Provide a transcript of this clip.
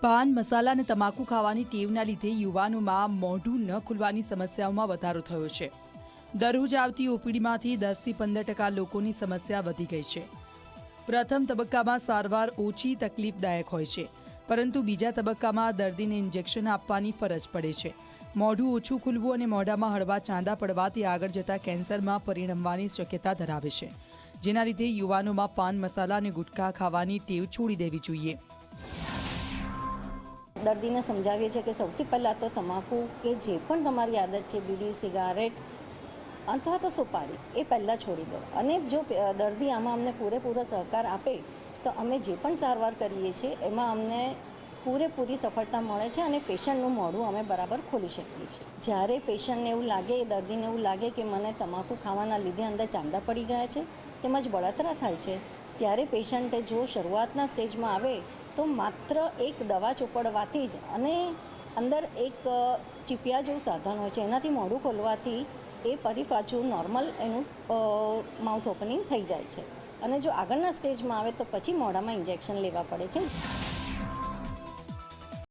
પાન મસાલા અને તમાકુ ખાવાની ટેવના લીધે યુવાનોમાં મોઢું ન ખુલવાની સમસ્યાઓમાં વધારો થયો છે। દરરોજ આવતી ઓપીડીમાંથી 10 થી 15% લોકોની સમસ્યા વધી ગઈ છે। પ્રથમ તબક્કામાં સારવાર ઓછી તકલીફદાયક હોય છે, પરંતુ બીજા તબક્કામાં દર્દીને ઇન્જેક્શન આપવાની ફરજ પડે છે। મોઢું ઓછું ખુલવું અને મોઢામાં હળવા ચાંદા પડવાથી આગળ જતા કેન્સરમાં પરિણમવાની શક્યતા ધરાવે છે, જેના લીધે યુવાનોમાં પાન મસાલા અને ગુટખા ખાવાની ટેવ છોડી દેવી જોઈએ। દર્દીને સમજાવીએ છીએ કે સૌથી પહેલાં તો તમાકુ કે જે પણ તમારી આદત છે, બીડી, સિગારેટ અથવા તો સુપારી, એ પહેલાં છોડી દો। અને જો દર્દી આમાં અમને પૂરેપૂરો સહકાર આપે તો અમે જે પણ સારવાર કરીએ છીએ એમાં અમને પૂરેપૂરી સફળતા મળે છે અને પેશન્ટનું મોઢું અમે બરાબર ખોલી શકીએ છીએ। જ્યારે પેશન્ટને એવું લાગે, દર્દીને એવું લાગે કે મને તમાકુ ખાવાના લીધે અંદર ચાંદા પડી ગયા છે તેમજ બળતરા થાય છે, ત્યારે પેશન્ટે જો શરૂઆતના સ્ટેજમાં આવે તો માત્ર એક દવા ચોપડવાથી જ અને અંદર એક ચીપિયા જેવું સાધન હોય છે, એનાથી મોઢું ખોલવાથી એ ફરી પાછું નોર્મલ એનું માઉથ ઓપનિંગ થઈ જાય છે। અને જો આગળના સ્ટેજમાં આવે તો પછી મોઢામાં ઇન્જેક્શન લેવા પડે છે।